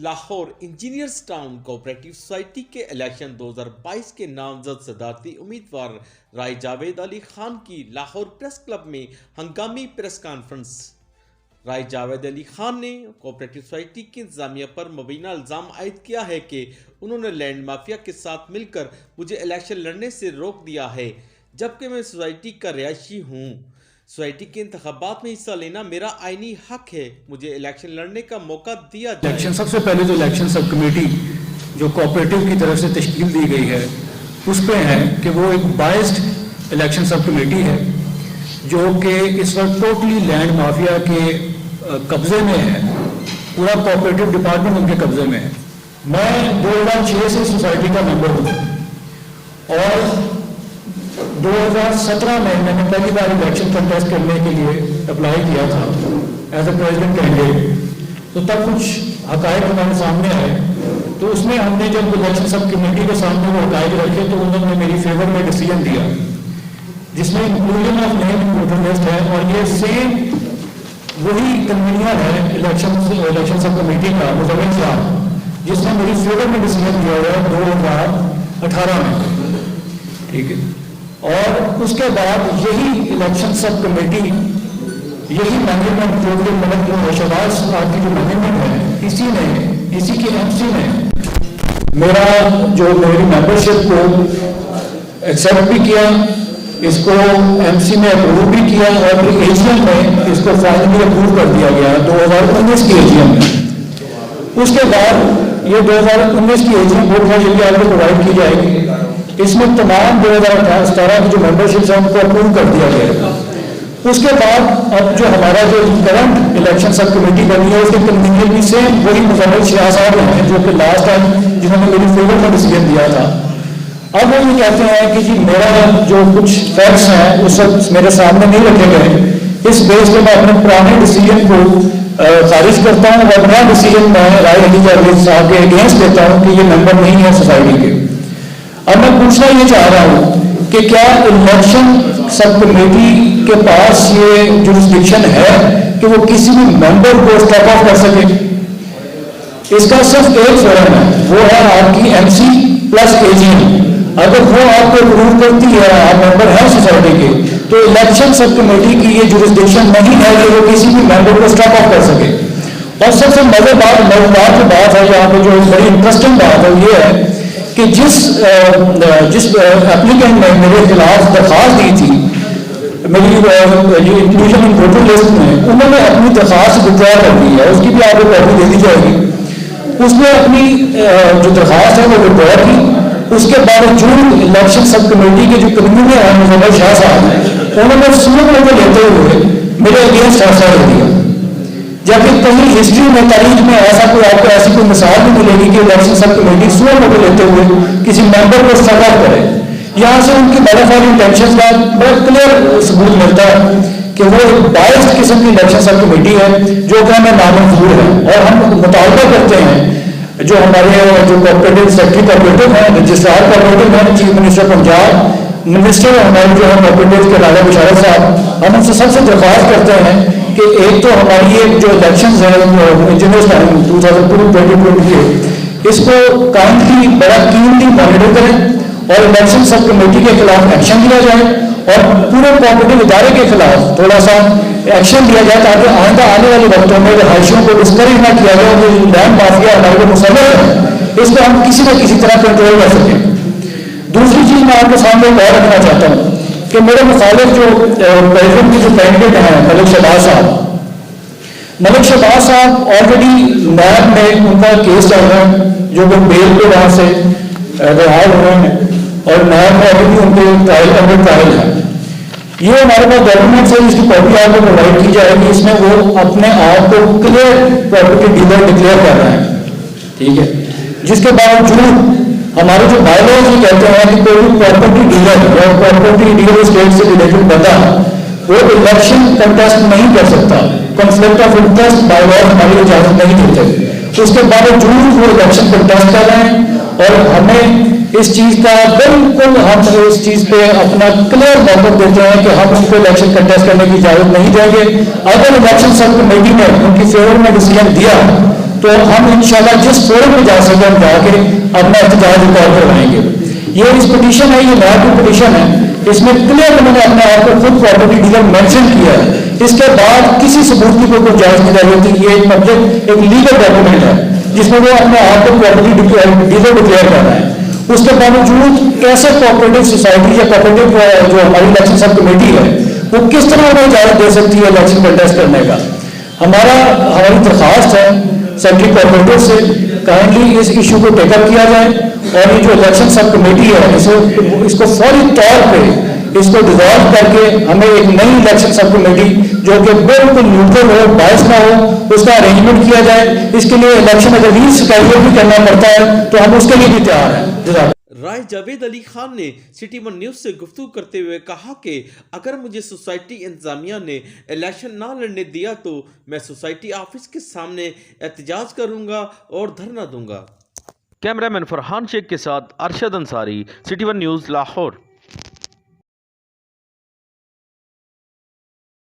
Lahore engineers town cooperative society کے election 2022 کے نامزد صدارتی امیدوار رائے جاوید علی خان کی لاہور پریس کلب میں ہنگامی پریس کانفرنس۔ رائے جاوید علی خان نے کوآپریٹو سوسائٹی کی انتظامیہ پر مبینہ الزام عائد کیا ہے کہ انہوں نے لینڈ مافیا کے ساتھ مل کر مجھے الیکشن لڑنے سے روک دیا ہے، جبکہ میں سوسائٹی کا رہائشی ہوں۔ سوسائٹی کے انتخابات میں حصہ لینا میرا آئینی حق ہے، مجھے الیکشن لڑنے کا موقع دیا جائے۔ سب سے پہلے تو الیکشن سب کمیٹی جو کوآپریٹو کی طرف سے تشکیل دی گئی ہے اس پہ ہے کہ وہ ایک بائسڈ الیکشن سب کمیٹی ہے جو کہ اس وقت ٹوٹلی لینڈ مافیا کے قبضے میں ہے، پورا کوآپریٹو ڈپارٹمنٹ ان کے قبضے میں ہے۔ میں 2006 سے سوسائٹی کا ممبر ہوں اور 2017 میں نے پہلی بار الیکشن کنٹیسٹ کرنے کے لیے اپلائی کیا تھا ایز اے پریزیڈنٹ کینڈیڈیٹ۔ تو تب کچھ حقائق ہمارے سامنے آئے، تو اس میں ہم نے جب الیکشن سب کمیٹی کے سامنے وہ حقائق رکھے تو انہوں نے میری فیور میں ڈیسیجن دیا جس میں inclusion of name voter list ہے، اور یہ سیم وہی کنوینئر ہے الیکشن سب کمیٹی کا مزمل صاحب، جس نے میری فیور میں ڈیسیجن دیا ہوا ہے 2018 میں، ٹھیک ہے۔ اور اس کے بعد یہی الیکشن سب کمیٹی، یہی مینجمنٹ جو کہ ملک شہباز صاحب کی جو مینجمنٹ ہے، اسی کے ایم سی نے میری ممبرشپ کو ایکسیپٹ بھی کیا، اس کو ایم سی نے اپروو بھی کیا، اور پھر اے جی ایم میں اس کو فائنلی اپروو کر دیا گیا 2019 کی اے جی ایم میں۔ اس کے بعد یہ 2019 کی اے جی ایم ووٹ ہے، یہ بھی آپ کو پرووائڈ کی جائے گی۔ اس میں تمام 2017 کی جو ممبرشپ ہے ان کو اپروو کر دیا گیا۔ اس کے بعد اب جو ہمارا جو کرنٹ الیکشن سب کمیٹی بنی ہے اس کے کنوینئر بھی سیم وہی مزمل شاہ صاحب ہیں جو کہ لاسٹ ٹائم جنہوں نے میری فیور میں ڈیسیجن دیا تھا۔ اب وہ یہ کہتے ہیں کہ جی میرا جو کچھ فیکٹس ہیں اس وقت میرے سامنے نہیں رکھے گئے، اس بیس پہ میں اپنے پرانے ڈیسیجن کو خارج کرتا ہوں اور نیا ڈیسیجن میں رائے علی جاوید صاحب کے اگینسٹ دیتا ہوں کہ یہ ممبر نہیں ہے سوسائٹی کے۔ اب میں پوچھنا یہ چاہ رہا ہوں کہ کیا الیکشن سب کمیٹی کے پاس یہ جورسڈکشن ہے کہ وہ کسی بھی ممبر کو اسٹیپ آف کر سکے؟ اس کا صرف ایک فورم ہے، وہ ہے آپ کی ایم سی پلس اے جی ایم۔ اگر وہ آپ کو اپروو کرتی ہے، آپ ممبر ہیں سوسائٹی کے، تو الیکشن سب کمیٹی کی یہ جورسڈکشن نہیں ہے کہ وہ کسی بھی ممبر کو اسٹیپ آف کر سکے۔ اور سب سے مزیدار جو بات ہے یہاں پہ، جو بڑی انٹرسٹنگ بات ہے، یہ ہے کہ جس اپلیکینٹ نے میرے خلاف درخواست دی تھی میری انکلوژن ان ووٹر لسٹ میں، انہوں نے اپنی درخواست وڈرا کر دی ہے، اس کی بھی آپ کو کاپی دے دی جائے گی۔ اس نے اپنی جو درخواست ہے وہ وڈرا کی، اس کے باوجود الیکشن سب کمیٹی کے جو کنوینر ہیں مزمل شاہ صاحب، انہوں نے سنت کو لیتے ہوئے میرے اگینسٹ فیصلہ لے دیا، جبکہ کہیں ہسٹری میں تاریخ میں ایسا کوئی آپ کو ایسی کوئی مثال نہیں ملے گی کہ الیکشن سب کمیٹی سنت کو لیتے ہوئے کسی ممبر کو سزا کرے۔ یہاں سے ان کی بیلافائڈ انٹینشنز کا بڑا کلیئر ثبوت ملتا ہے کہ وہ ایک بائسڈ قسم کی الیکشن سب کمیٹی ہے جو کہ ہمیں نامنظور ہے، اور ہم مطالبہ کرتے ہیں جو ہمارے جو کوآپریٹو سیکرٹری کوآپریٹو ہیں، رجسٹرار کوآپریٹو ہیں، چیف منسٹر پنجاب، منسٹر ہمارے جو ہے کوآپریٹو کے راجہ بشارت صاحب، ہم ان سے سب سے درخواست کرتے ہیں کہ ایک تو ہماری یہ جو الیکشنز ہیں انجینئرز ٹاؤن 2022 کے، اس کو کائنڈلی بڑا کینلی مانیٹر کریں اور الیکشن سب کمیٹی کے خلاف ایکشن لیا جائے، اور پورے کوآپریٹو ادارے کے خلاف تھوڑا سا ایکشن لیا جائے تاکہ آئندہ آنے والے وقتوں میں رہائشیوں کو ڈسکریج نہ کیا جائے، جو لینڈ مافیا ہمارے کو مسلط ہے اس کو ہم کسی نہ کسی طرح کنٹرول کر سکیں۔ دوسری چیز میں آپ کے سامنے اور رکھنا چاہتا ہوں کہ میرے مخالف جو پریزیڈنٹ کی جو کینڈیڈیٹ ہیں ملک شہباز صاحب آلریڈی نیب میں ان کا کیس چل رہا ہے جو کہ بیل پہ وہاں سے رہا ہوئے ہیں، اور نیب میں ابھی ان کے ٹرائل ہے۔ یہ ہمارے پاس ڈاکومنٹس ہے، اس کی کاپی آپ کو پرووائڈ کی جائے گی، اس میں وہ اپنے آپ کو کلیئر پراپرٹی ڈیلر ڈکلیئر کر رہے ہیں، ٹھیک ہے، جس کے باوجود ہمارے جو بائی لاز یہ کہتے ہیں کہ کوئی بھی پراپرٹی ڈیلر یا پراپرٹی ریئل اسٹیٹ سے ریلیٹڈ بندہ وہ الیکشن کنٹیسٹ نہیں کر سکتا، conflict of interest by laws ہماری اجازت نہیں دیتے، اس کے باوجود وہ الیکشن کنٹیسٹ کر رہے ہیں، اور ہمیں اس چیز کا بالکل ہم اس چیز پہ اپنا کلیئر موقف دیتے ہیں کہ ہم ان کو الیکشن کنٹیسٹ کرنے کی اجازت نہیں دیں گے۔ اگر الیکشن سب کمیٹی نے ان کی فیور میں ڈیسیجن دیا تو ہم انشاءاللہ جس فورم پہ جا سکیں ہم جا کے اپنا احتجاج ریکارڈ کروائیں گے. یہ اس پٹیشن ہے, یہ نیا پٹیشن ہے, اس میں کلیئر میں نے اپنے آپ کو خود پراپرٹی ڈیلر مینشن کیا ہے. اس کے بعد کسی ثبوت کی کوئی گنجائش نہیں رہ ہوتی. یہ ایک پبلک ایک لیگل ڈاکومنٹ ہے جس میں وہ اپنے آپ کو پراپرٹی ڈیلر ڈکلیئر کر رہے ہیں. اس کے باوجود کیسے کوآپریٹو سوسائٹی یا کوآپریٹو جو ہماری الیکشن سب کمیٹی ہے وہ کس طرح انہیں اجازت دے سکتی ہے الیکشن کنٹیسٹ کرنے کا. ہماری درخواست ہے سیکٹری کوآپریٹو سے کائنڈلی اس ایشو کو ٹیک اپ کیا جائے اور یہ جو الیکشن سب کمیٹی ہے اس کو فوری طور پہ اس کو ڈیزالو کر کے ہمیں ایک نئی الیکشن سب کمیٹی جو کہ بالکل نیوٹرل ہو, باعث نہ ہو, اس کا ارینجمنٹ کیا جائے. اس کے لیے الیکشن اگر ری اسکیڈول بھی کرنا پڑتا ہے تو ہم اس کے لیے بھی تیار ہیں. رائے جاوید علی خان نے سٹی ون نیوز سے گفتگو کرتے ہوئے کہا کہ اگر مجھے سوسائٹی انتظامیہ نے الیکشن نہ لڑنے دیا تو میں سوسائٹی آفس کے سامنے احتجاج کروں گا اور دھرنا دوں گا. کیمرہ مین فرحان شیخ کے ساتھ Arshad Ansari, city one news, Lahore.